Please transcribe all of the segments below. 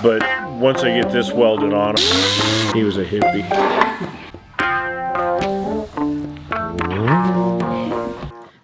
But once I get this welded on, he was a hippie.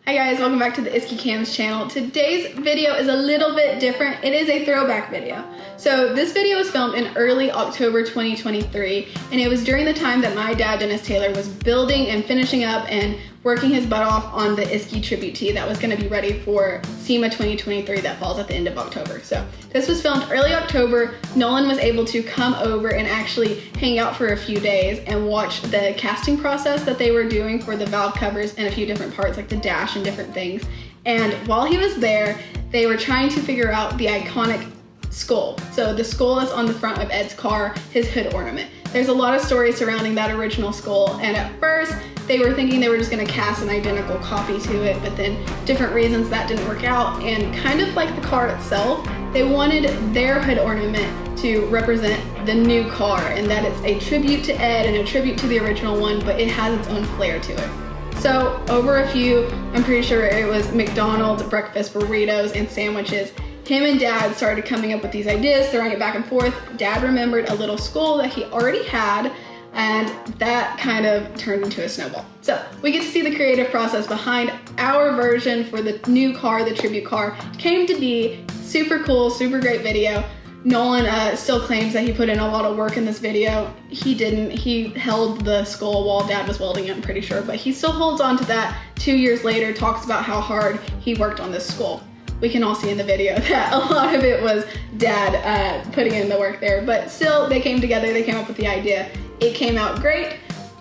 Hi guys, welcome back to the ISKY Cams channel. Today's video is a little bit different. It is a throwback video. So this video was filmed in early October 2023, and it was during the time that my dad, Dennis Taylor, was building and finishing up and working his butt off on the ISKY tribute tee that was going to be ready for SEMA 2023 that falls at the end of October. So this was filmed early October. Nolan was able to come over and actually hang out for a few days and watch the casting process that they were doing for the valve covers and a few different parts like the dash and different things. And while he was there, they were trying to figure out the iconic skull. So the skull that's on the front of Ed's car, his hood ornament. There's a lot of stories surrounding that original skull, and at first they were thinking they were just going to cast an identical copy to it, but then different reasons that didn't work out, and kind of like the car itself, they wanted their hood ornament to represent the new car, and that it's a tribute to Ed and a tribute to the original one, but it has its own flair to it. So over a few, I'm pretty sure it was McDonald's breakfast burritos and sandwiches, him and Dad started coming up with these ideas, throwing it back and forth. Dad remembered a little skull that he already had, and that kind of turned into a snowball. So we get to see the creative process behind our version for the new car, the tribute car. It came to be super cool, super great video. Nolan still claims that he put in a lot of work in this video. He didn't. He held the skull while Dad was welding it, I'm pretty sure, but he still holds on to that 2 years later, talks about how hard he worked on this skull. We can all see in the video that a lot of it was Dad putting in the work there, but still they came together, they came up with the idea. It came out great.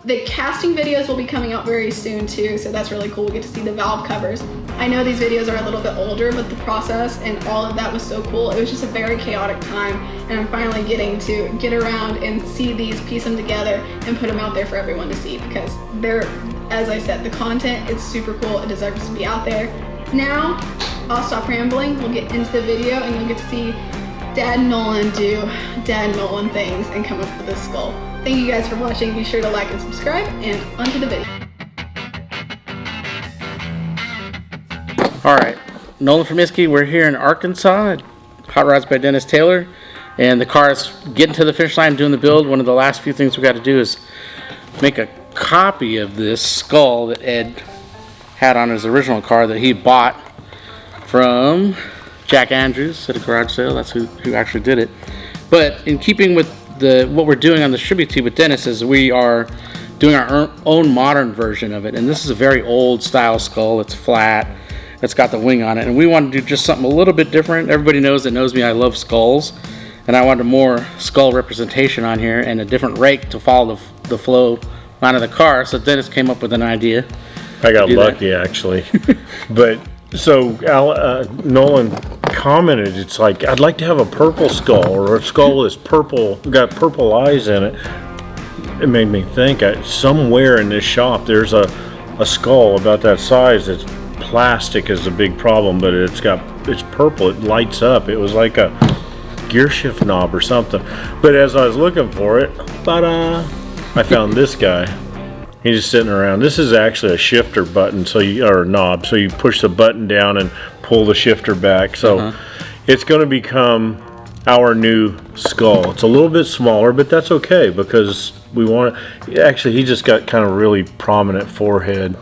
The casting videos will be coming out very soon too, so that's really cool. We get to see the valve covers. I know these videos are a little bit older, but the process and all of that was so cool. It was just a very chaotic time, and I'm finally getting to get around and see these, piece them together, and put them out there for everyone to see, because they're, as I said, the content is super cool. It deserves to be out there. Now, I'll stop rambling, we'll get into the video, and you'll get to see Dad and Nolan do Dad and Nolan things and come up with this skull. Thank you guys for watching. Be sure to like and subscribe, and onto the video. Alright, Nolan from ISKY. We're here in Arkansas at Hot Rods by Dennis Taylor, and the car is getting to the finish line doing the build. One of the last few things we got to do is make a copy of this skull that Ed had on his original car that he bought from Jack Andrews at a garage sale. That's who actually did it. But in keeping with what we're doing on the tribute tee with Dennis is we are doing our own modern version of it. And this is a very old style skull. It's flat. It's got the wing on it. And we want to do just something a little bit different. Everybody knows me, I love skulls. And I wanted more skull representation on here and a different rake to follow the flow line of the car. So Dennis came up with an idea. I got lucky actually. But so Nolan commented, it's like, I'd like to have a purple skull, or a skull that's purple, got purple eyes in it. It made me think, somewhere in this shop there's a skull about that size. It's plastic is a big problem, but it's purple, it lights up. It was like a gear shift knob or something. But as I was looking for it, I found this guy. He's just sitting around. This is actually a shifter button, or a knob, so you push the button down and pull the shifter back. So it's going to become our new skull. It's a little bit smaller, but that's okay because we want it. Actually, he just got kind of really prominent forehead.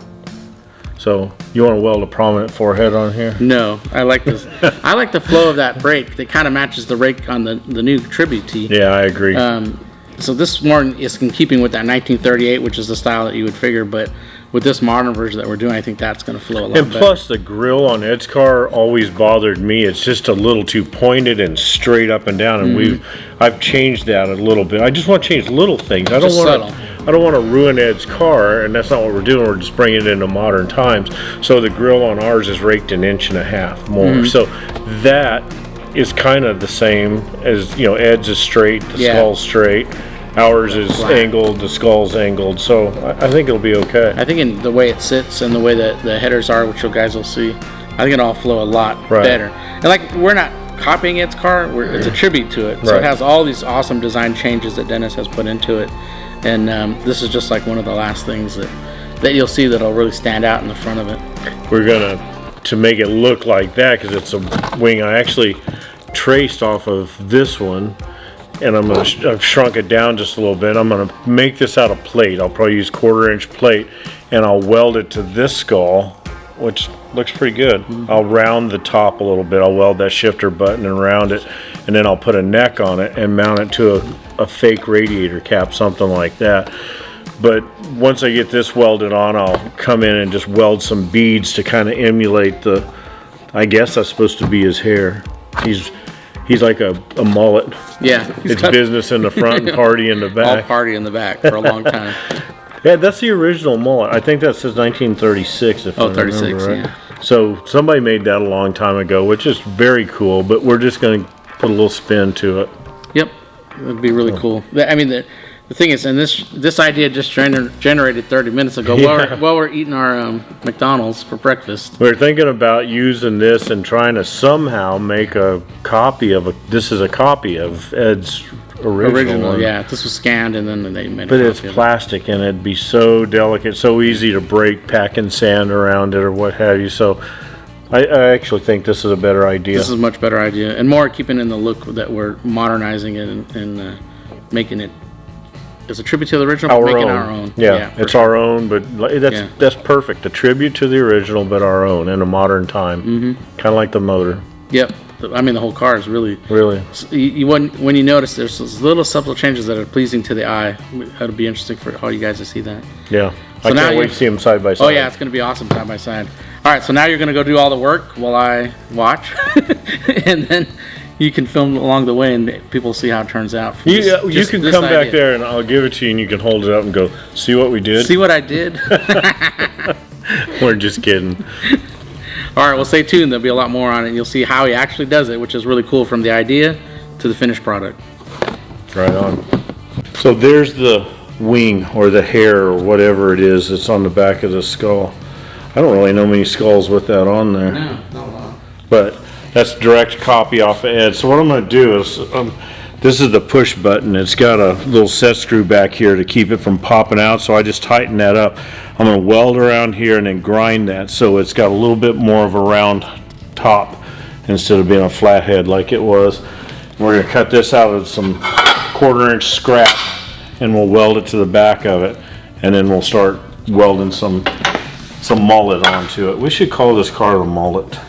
So you want to weld a prominent forehead on here? No, I like this. I like the flow of that rake. That kind of matches the rake on the new tribute tee. Yeah, I agree. So this more is in keeping with that 1938, which is the style that you would figure, but with this modern version that we're doing, I think that's going to flow a lot better. And plus, the grill on Ed's car always bothered me. It's just a little too pointed and straight up and down, and I've changed that a little bit. I just want to change little things. I don't want to ruin Ed's car, and that's not what we're doing. We're just bringing it into modern times. So the grill on ours is raked 1.5 inches more. So that is kind of the same as, Ed's is straight, the skull's straight. Ours is angled, the skull's angled, so I think it'll be okay. I think in the way it sits and the way that the headers are, which you guys will see, I think it'll all flow a lot better. And like, we're not copying its car, it's a tribute to it. So it has all these awesome design changes that Dennis has put into it. And this is just like one of the last things that you'll see that'll really stand out in the front of it. We're to make it look like that, because it's a wing I actually traced off of this one, and I've shrunk it down just a little bit. I'm gonna make this out of plate. I'll probably use 1/4 inch plate, and I'll weld it to this skull, which looks pretty good. I'll round the top a little bit. I'll weld that shifter button and round it, and then I'll put a neck on it and mount it to a fake radiator cap, something like that. But once I get this welded on, I'll come in and just weld some beads to kind of emulate the, I guess that's supposed to be his hair. He's like a mullet. Yeah. It's business in the front and party in the back. All party in the back for a long time. Yeah, that's the original mullet. I think that says 1936 if I remember 36, right. yeah. So somebody made that a long time ago, which is very cool, but we're just going to put a little spin to it. Yep. It would be really cool. I mean, the thing is, and this idea just generated 30 minutes ago while we're eating our McDonald's for breakfast. We're thinking about using this and trying to somehow make a copy of this is a copy of Ed's original one. Yeah. This was scanned and then they made But a it's copy of it. plastic and it'd be so delicate, so easy to break, packing sand around it or what have you. So I actually think this is a better idea. This is a much better idea, and more keeping in the look that we're modernizing it and making it as a tribute to the original, but making our own. Yeah, it's sure. our own, but that's perfect. A tribute to the original, but our own in a modern time. Kind of like the motor. Yep. I mean, the whole car is really. When you notice, there's those little subtle changes that are pleasing to the eye. It'll be interesting for all you guys to see that. Yeah. So I can't wait to see them side by side. Oh yeah, it's going to be awesome side by side. All right, so now you're going to go do all the work while I watch, and then you can film along the way, and people see how it turns out. You can come back there, and I'll give it to you, and you can hold it up and go, see what we did? See what I did? We're just kidding. All right, well, stay tuned. There'll be a lot more on it, and you'll see how he actually does it, which is really cool, from the idea to the finished product. Right on. So there's the wing or the hair or whatever it is that's on the back of the skull. I don't really know many skulls with that on there. No, not a lot. But that's direct copy off of Ed. So what I'm going to do is, this is the push button. It's got a little set screw back here to keep it from popping out. So I just tighten that up. I'm going to weld around here and then grind that so it's got a little bit more of a round top instead of being a flat head like it was. We're going to cut this out of some 1/4 inch scrap and we'll weld it to the back of it, and then we'll start welding some mullet onto it. We should call this car the mullet.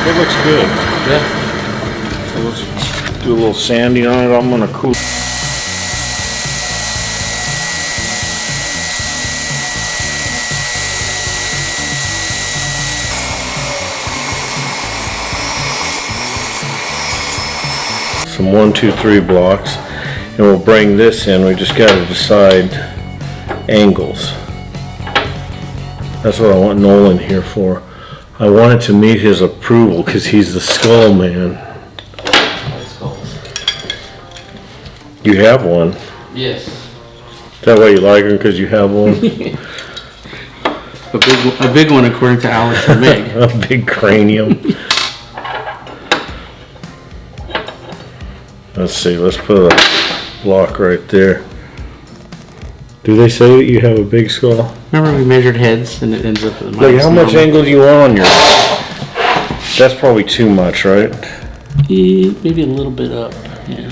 It looks good. Yeah. So let's do a little sanding on it. I'm going to cool. Some 1, 2, 3 blocks, and we'll bring this in. We just got to decide angles. That's what I want Nolan here for. I wanted to meet his approval because he's the skull man. You have one. Yes. Is that why you like him? Because you have one? A big one, according to Alex and Meg. A big cranium. Let's see, let's put a block right there. Do they say that you have a big skull? Remember we measured heads and it ends up with Look, how much angle do you want on your... That's probably too much, right? Maybe a little bit up, yeah.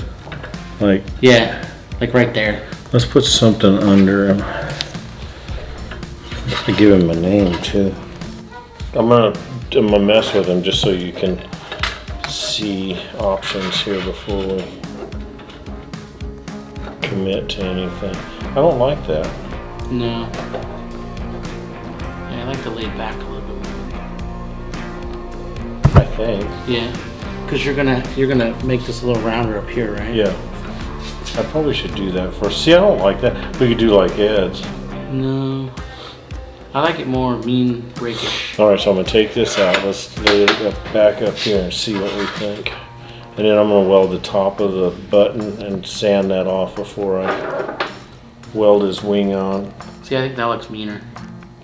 Like... Yeah, like right there. Let's put something under him. I give him a name too. I'm gonna mess with him just so you can see options here before we commit to anything. I don't like that. No. Yeah, I like to lay back a little bit more. I think. Yeah. Because you're gonna make this a little rounder up here, right? Yeah. I probably should do that first. See, I don't like that. We could do like Ed's. No. I like it more mean, rakish. All right, so I'm gonna take this out. Let's lay it back up here and see what we think. And then I'm gonna weld the top of the button and sand that off before I weld his wing on. See, I think that looks meaner.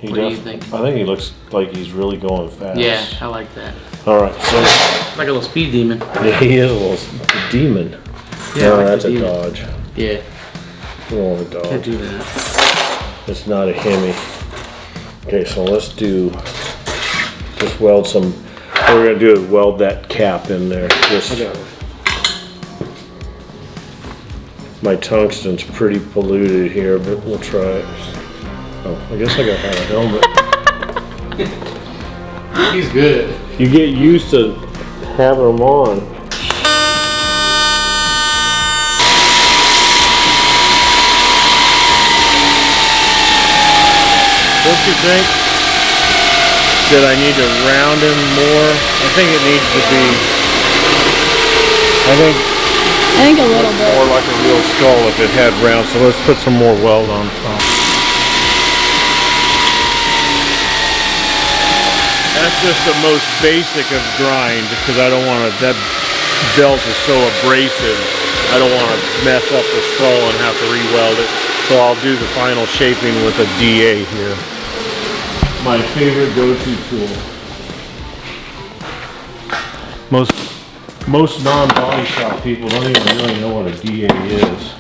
What do you think? I think he looks like he's really going fast. Yeah, I like that. All right, so Like a little speed demon. yeah, he is a little demon. Yeah, No, like that's the a demon. Dodge. Yeah, We want a can't Dodge. do that. It's not a Hemi. Okay, so let's just weld some. What we're gonna do is weld that cap in there. My tungsten's pretty polluted here, but we'll try it. Oh, I guess I gotta have a helmet. He's good. You get used to having them on. Don't you think that I need to round him more? I think it needs to be, I think a little bit. more like a real skull if it had round, so let's put some more weld on top. That's just the most basic of grind, because I don't want to, that belt is so abrasive, I don't want to mess up the skull and have to re-weld it. So I'll do the final shaping with a DA here. My favorite go-to tool. Most non-body shop people don't even really know what a DA is.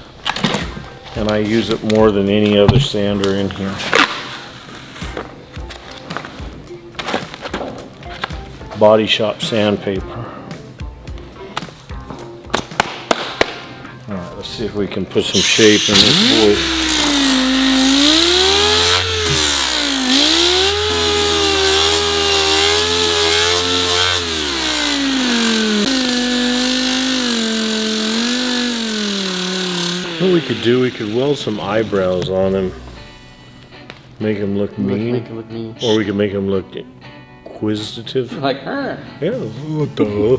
And I use it more than any other sander in here. Body shop sandpaper. Alright, let's see if we can put some shape in this boy. What we could do, we could weld some eyebrows on him. Make him look mean. Make it look mean. Or we could make him look inquisitive. Like her. Yeah, what the?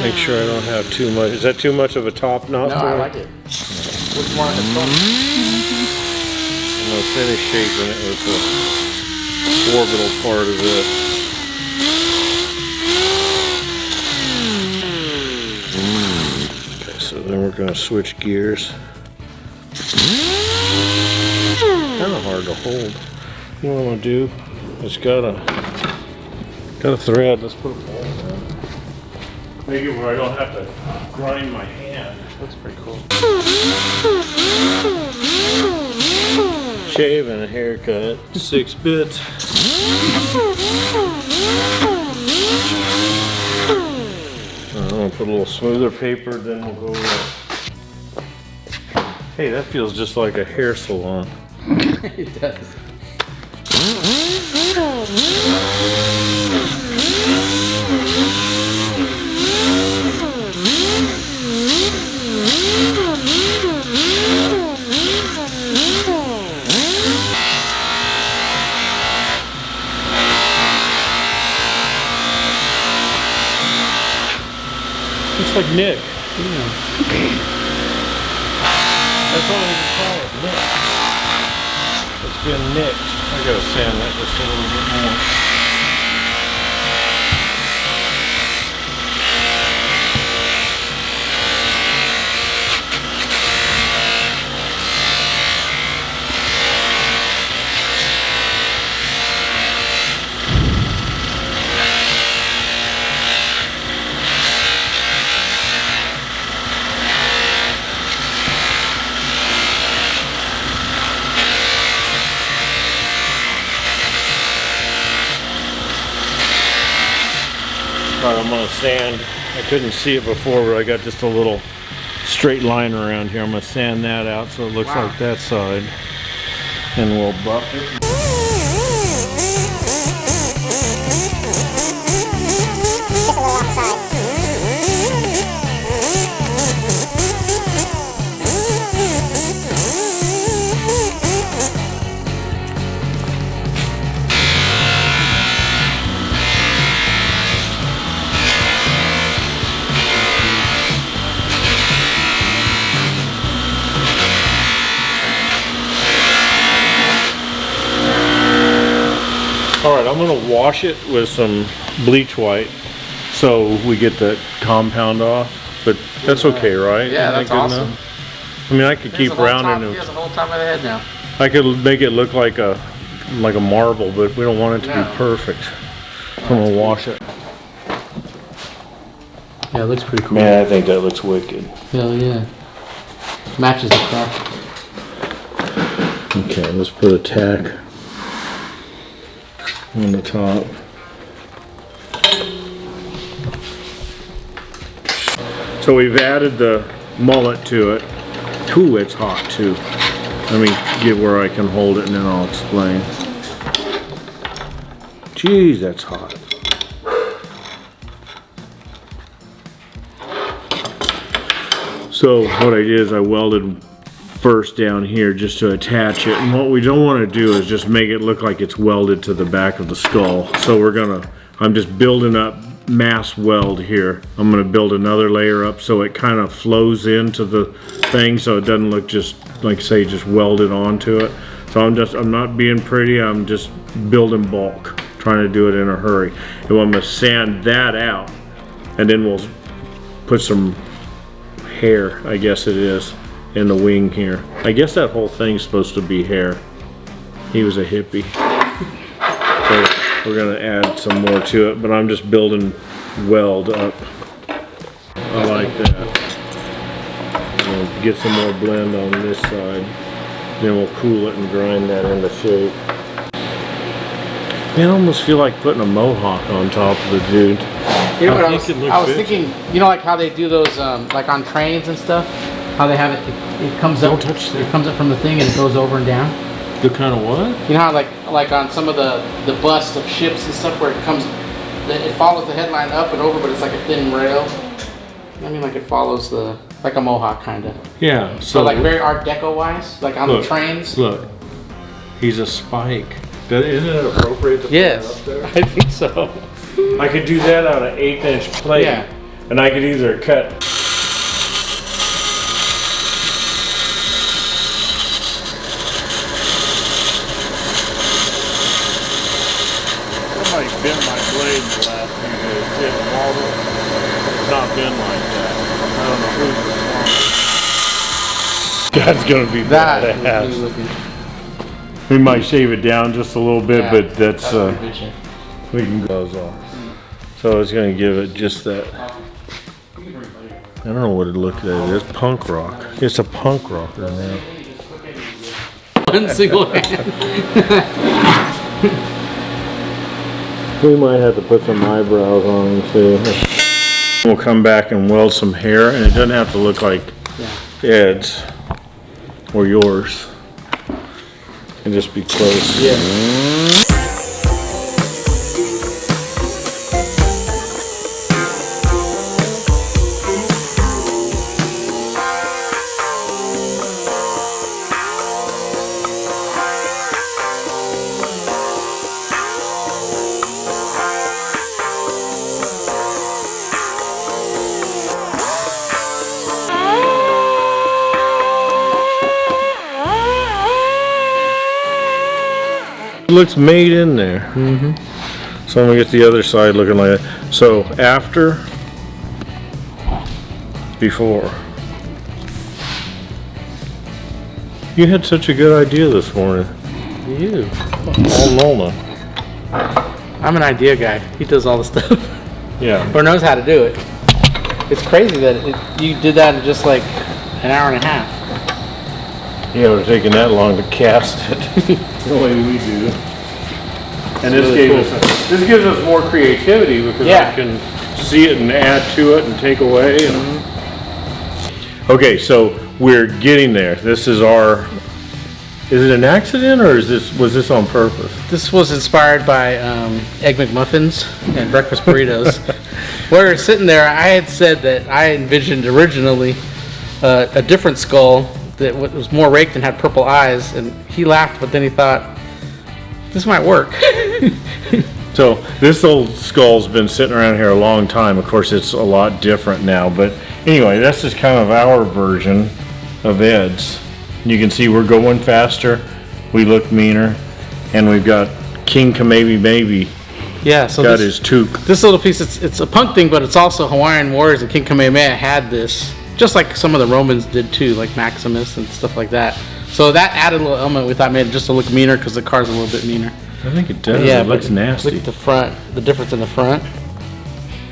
Make sure I don't have too much. Is that too much of a top knot? No, for I it? like it. Which one is fun? I'm going to finish shaping it with the orbital part of it. Okay, so then we're going to switch gears. Kind of hard to hold. You know what I'm going to do? It's got a thread. Let's put a ball in. Make it where I don't have to grind my hand. That's pretty cool. Shave and a haircut. 6 bits. I'm gonna put a little smoother paper, then we'll go with. Hey, that feels just like a hair salon. It does. It's like Nick. Yeah. That's all we can call it, Nick. It's been nicked. I gotta sand that just a little bit more. All right, I'm gonna sand. I couldn't see it before, but I got just a little straight line around here. I'm gonna sand that out so it looks like that side, and we'll buff it. All right, I'm gonna wash it with some bleach white so we get the compound off, but that's okay, right? Yeah, Isn't that's that good awesome. enough? I mean, I could keep rounding He it. has the whole top of the head now. I could make it look like a marble, but we don't want it to be perfect. I'm gonna wash it. Yeah, it looks pretty cool. Man, I think that looks wicked. Hell yeah. Matches the car. Okay, let's put a tack on the top. So we've added the mullet to it. Ooh, it's hot too. Let me get where I can hold it and then I'll explain. Jeez, that's hot. So what I did is I welded first down here just to attach it, and what we don't want to do is just make it look like it's welded to the back of the skull. So I'm just building up mass weld here. I'm going to build another layer up so it kind of flows into the thing so it doesn't look just like, say, just welded onto it. So I'm not being pretty, I'm just building bulk, trying to do it in a hurry. And I'm going to sand that out, and then we'll put some hair, I guess it is, in the wing here. I guess that whole thing's supposed to be hair. He was a hippie. So we're gonna add some more to it, but I'm just building weld up. I like that. We'll get some more blend on this side. Then we'll cool it and grind that into shape. Man, I almost feel like putting a mohawk on top of the dude. You know what I was thinking, you know, like how they do those, like on trains and stuff, how they have it comes up, it comes up from the thing and it goes over and down. The kind of what? You know how like on some of the busts of ships and stuff where it follows the headline up and over, but it's like a thin rail. I mean, like it follows like a mohawk kind of. Yeah. So like very Art Deco wise, like on the trains. Look, he's a spike. Isn't it appropriate to put it up there? I think so. I could do that on an 1/8" plate, and I could either cut. Somebody bent my blade in the last few days. See it, Waldo? It's not been like that. I don't know who's That's gonna be badass. We might shave it down just a little bit, but that's we can go those off. So it's gonna give it just that. I don't know what it looked like. It's punk rock. It's a punk rocker now. One single hand. We might have to put some eyebrows on him too. We'll come back and weld some hair, and it doesn't have to look like Ed's or yours. And just be close. Yeah. It looks made in there. So I'm gonna get the other side looking like that. So after, before. You had such a good idea this morning. You. All Nolan. I'm an idea guy. He does all the stuff. Yeah. Or knows how to do it. It's crazy that you did that in just like an hour and a half. Yeah, it would have taken that long to cast it. The way we do. And this gives us more creativity because I can see it and add to it and take away. And... Okay, so we're getting there. This is our. Is it an accident or was this on purpose? This was inspired by Egg McMuffins and breakfast burritos. While we were sitting there, I had said that I envisioned originally a different skull that was more raked and had purple eyes, and he laughed, but then he thought, this might work. So this old skull's been sitting around here a long time. Of course, it's a lot different now, but anyway, this is kind of our version of Ed's. You can see we're going faster, we look meaner, and we've got King Kamehameha. Yeah, so got his toque. This little piece, it's a punk thing, but it's also Hawaiian warriors, and King Kamehameha had this, just like some of the Romans did too, like Maximus and stuff like that. So that added a little element we thought made it just to look meaner because the car's a little bit meaner. I think it does. Yeah, it looks nasty. Look at the front, the difference in the front.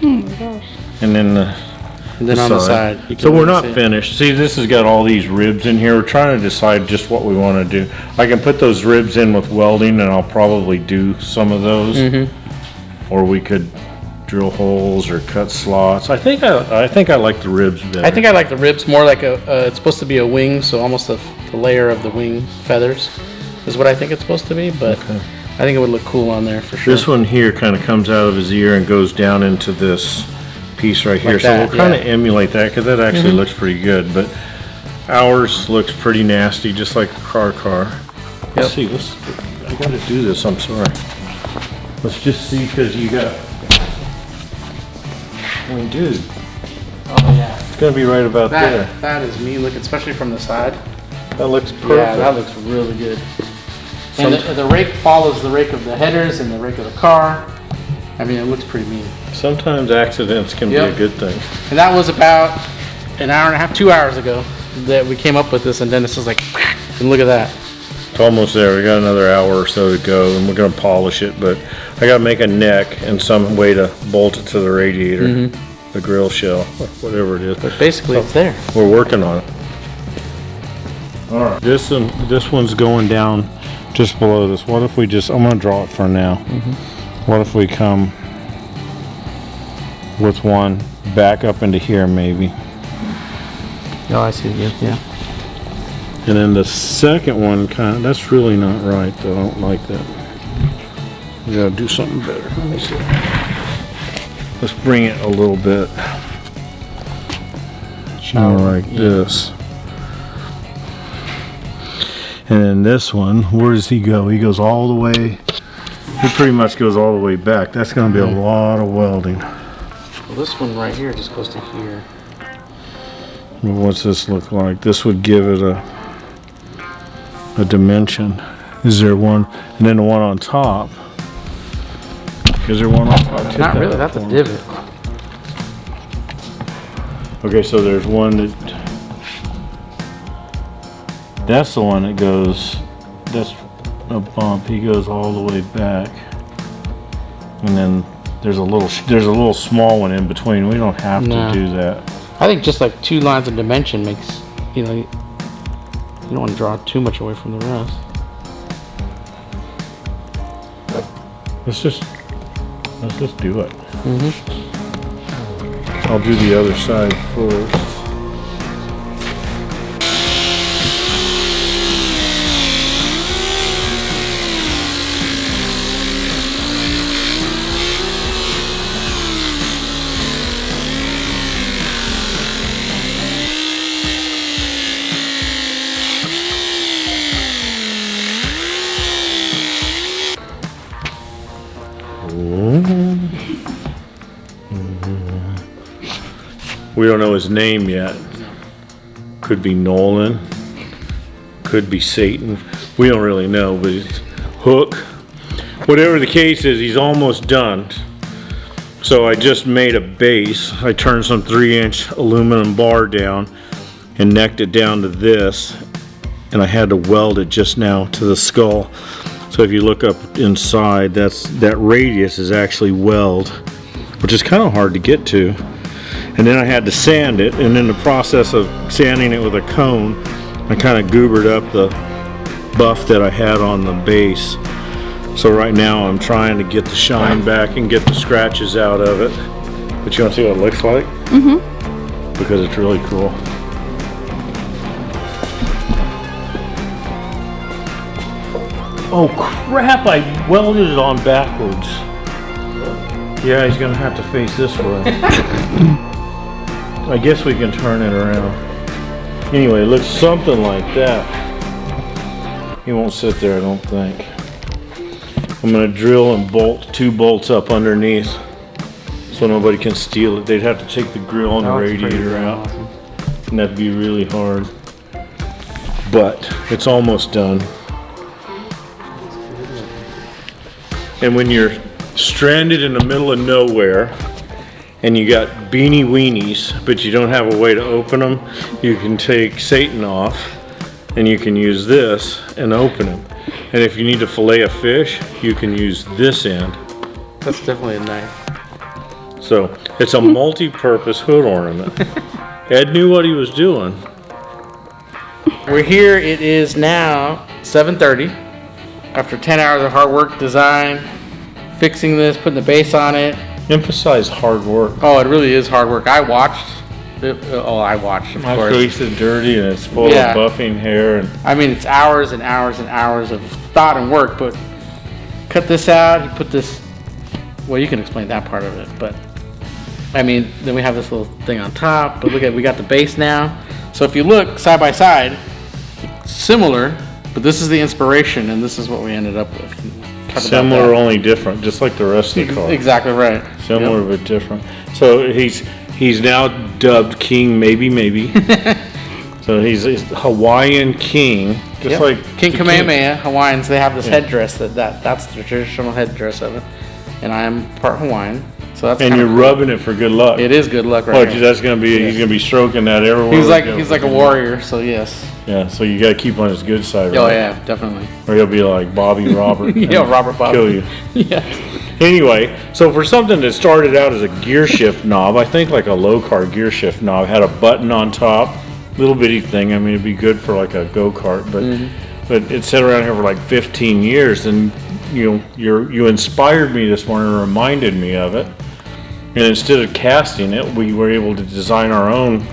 Oh my gosh. And then on the side. So we're not finished. See, this has got all these ribs in here. We're trying to decide just what we want to do. I can put those ribs in with welding, and I'll probably do some of those. Mm-hmm. Or we could drill holes or cut slots. I think I like the ribs better. I think I like the ribs more like it's supposed to be a wing, so almost the layer of the wing feathers is what I think it's supposed to be, but okay. I think it would look cool on there for sure. This one here kind of comes out of his ear and goes down into this piece right here. Like so we'll kind of emulate that because that actually looks pretty good, but ours looks pretty nasty, just like a car. Yep. Let's see, I got to do this, I'm sorry. Let's just see, because you got, I mean, dude. Oh yeah. It's going to be right about there. That is me looking, especially from the side. That looks perfect. Yeah, that looks really good. And the rake follows the rake of the headers and the rake of the car. I mean, it looks pretty mean. Sometimes accidents can be a good thing. And that was about an hour and a half, 2 hours ago that we came up with this, and Dennis was like, and look at that. It's almost there. We got another hour or so to go, and we're going to polish it, but I got to make a neck and some way to bolt it to the radiator, the grill shell, whatever it is. But basically, it's there. We're working on it. All right. This one's going down just below this. What if we just, I'm going to draw it for now. What if we come with one back up into here maybe? Oh, I see. Yeah. And then the second one that's really not right though. I don't like that. We gotta do something better. Let me see. Let's bring it a little bit more like this. And then this one, where does he go? He goes all the way. He pretty much goes all the way back. That's going to be a lot of welding. Well, this one right here just goes to here. Well, what's this look like? This would give it a dimension. Is there one? And then the one on top. Is there one on top? Not really. That's a divot. Okay, so there's one that. That's the one that goes. That's a bump. He goes all the way back, and then there's a little small one in between. We don't have to do that. I think just like 2 lines of dimension makes, you know, you don't want to draw too much away from the rest. Let's just do it. I'll do the other side first. We don't know his name yet. Could be Nolan. Could be Satan. We don't really know, but it's Hook. Whatever the case is, he's almost done. So I just made a base. I turned some 3-inch aluminum bar down and necked it down to this. And I had to weld it just now to the skull. So if you look up inside, that radius is actually weld, which is kind of hard to get to. And then I had to sand it, and in the process of sanding it with a cone, I kind of goobered up the buff that I had on the base. So right now I'm trying to get the shine back and get the scratches out of it. But you want to see what it looks like? Mm-hmm. Because it's really cool. Oh crap, I welded it on backwards. Yeah, he's gonna have to face this way. I guess we can turn it around. Anyway, it looks something like that. He won't sit there, I don't think. I'm gonna drill and bolt 2 bolts up underneath so nobody can steal it. They'd have to take the grill and the radiator out. Awesome. And that'd be really hard. But it's almost done. And when you're stranded in the middle of nowhere and you got beanie weenies, but you don't have a way to open them, you can take Satan off and you can use this and open them. And if you need to fillet a fish, you can use this end. That's definitely a knife. So it's a multi-purpose hood ornament. Ed knew what he was doing. We're here. It is now 7:30. After 10 hours of hard work, design, fixing this, putting the base on it. Emphasize hard work. Oh, it really is hard work. I watched. I watched, of My course. face is dirty and it's full Yeah. of buffing hair. And I mean, it's hours and hours and hours of thought and work, but cut this out, you put this, well, you can explain that part of it, but I mean, then we have this little thing on top, but look at, we got the base now. So if you look side by side, similar, but this is the inspiration and this is what we ended up with. Talk about similar, that. only different, just like the rest of the car. Exactly right. Similar Yep. but different. So he's now dubbed King Maybe. So he's Hawaiian King, just Yep. like King the Kamehameha, Hawaiians, they have this Yeah. headdress that's the traditional headdress of it. And I am part Hawaiian, so that's And kinda you're cool. rubbing it for good luck. It is good luck Oh, right gee, here. that's gonna be. He's gonna be stroking that everywhere. He's we like go. a warrior, so yes. Yeah. So you gotta keep on his good side. Oh right? yeah, definitely. Or he'll be like Bobby Robert. Yeah, and Robert Bob. Kill you. Yes. Anyway, so for something that started out as a gear shift knob, I think like a low car gear shift knob, had a button on top, little bitty thing. I mean, it'd be good for like a go-kart, but it sat around here for like 15 years, and you inspired me this morning and reminded me of it. And instead of casting it, we were able to design our own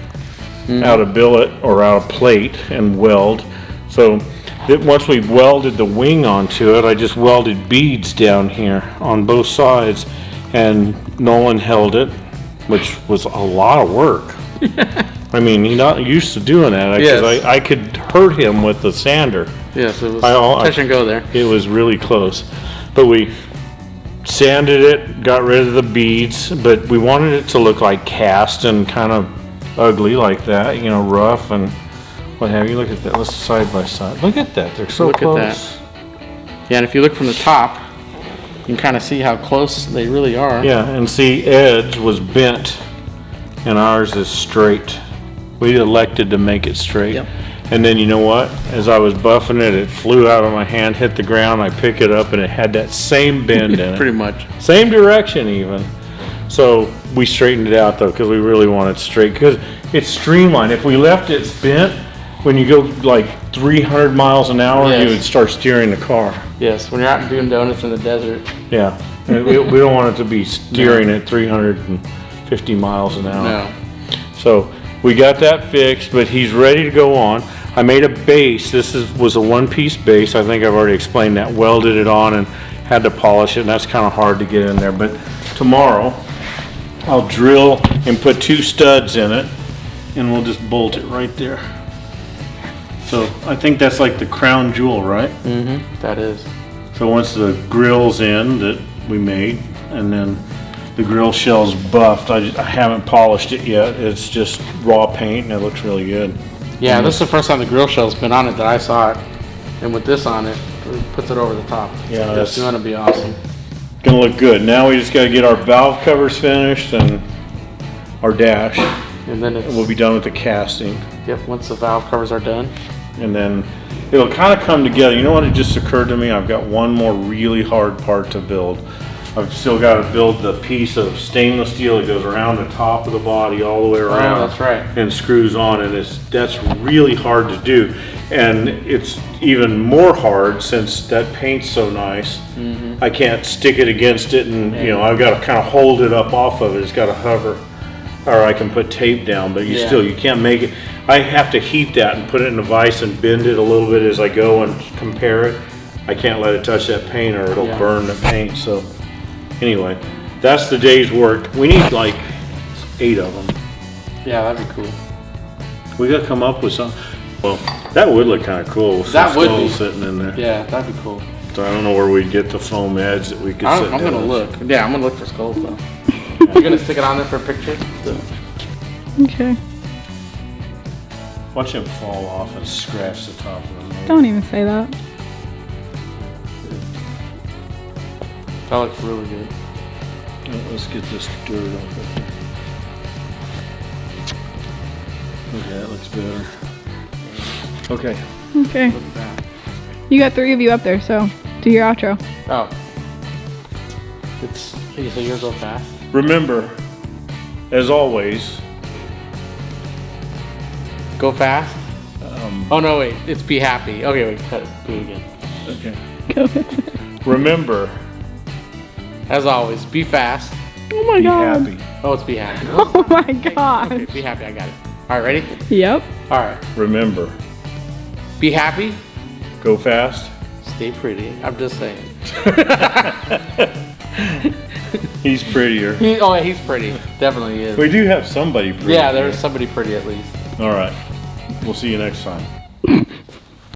out of billet or out of plate and weld. So once we welded the wing onto it, I just welded beads down here on both sides, and Nolan held it, which was a lot of work. I mean, he's not used to doing that because Yes. I could hurt him with the sander. Yes, it was I- touch and go there. It was really close, but we sanded it, got rid of the beads, but we wanted it to look like cast and kind of ugly like that, you know, rough and what have you. Look at that. Let's side by side. Look at that. They're so Look at close. that. Yeah, and if you look from the top, you can kind of see how close they really are. Yeah, and see, Ed's was bent, and ours is straight. We elected to make it straight. Yep. And then you know what? As I was buffing it, it flew out of my hand, hit the ground. I pick it up, and it had that same bend in it. Pretty much. Same direction even. So we straightened it out though, because we really want it straight, because it's streamlined. If we left it bent, when you go like 300 miles an hour, Yes. you would start steering the car. Yes, when you're out doing donuts in the desert. Yeah. And we don't want it to be steering at 350 miles an hour. No. So we got that fixed, but he's ready to go on. I made a base. This was a one-piece base. I think I've already explained that. Welded it on and had to polish it, and that's kind of hard to get in there. But tomorrow, I'll drill and put 2 studs in it, and we'll just bolt it right there. So I think that's like the crown jewel, right? Mm-hmm. That is. So once the grill's in that we made, and then the grill shell's buffed, I haven't polished it yet. It's just raw paint, and it looks really good. Yeah, this is the first time the grill shell's been on it that I saw it. And with this on it, it puts it over the top. Yeah, It's that's gonna be awesome. gonna look good. Now we just gotta get our valve covers finished and our dash. And then it's, We'll be done with the casting, yep, once the valve covers are done. and then it'll kind of come together. You know what? It just occurred to me. I've got one more really hard part to build. I've still got to build the piece of stainless steel that goes around the top of the body all the way around. Oh, that's right. And screws on, and that's really hard to do. And it's even more hard since that paint's so nice. I can't stick it against it, and you know, I've got to kind of hold it up off of it. It's got to hover, or I can put tape down, but you can't make it. I have to heat that and put it in a vise and bend it a little bit as I go and compare it. I can't let it touch that paint or it'll burn the paint. So anyway, that's the day's work. We need like 8 of them. Yeah, that'd be cool. We got to come up with some. Well, that would look kind of cool with some skulls sitting in there. Yeah, that'd be cool. So I don't know where we'd get the foam edge that we could sit I'm gonna look. Yeah, I'm gonna look for skulls though. You're gonna stick it on there for a picture? Okay. Watch him fall off and scratch the top of them. Don't even say that. That looks really good. Let's get this dirt off of here. Okay, that looks better. Okay. Okay. Look at that. You got 3 of you up there, so do your outro. Oh. So yours go fast? Remember, as always, go fast? Oh no, wait, it's be happy. Okay, wait, cut it. Do it again. okay. Go ahead. Remember, As always, be fast. Oh my be god. happy. Oh, it's be happy. Oh my god. Okay, be happy, I got it. Alright, ready? Yep. Alright. Remember, Be happy, go fast. stay pretty. I'm just saying. He's prettier. He's pretty. Definitely is. We do have somebody pretty. Yeah, there's somebody pretty at least. All right. We'll see you next time.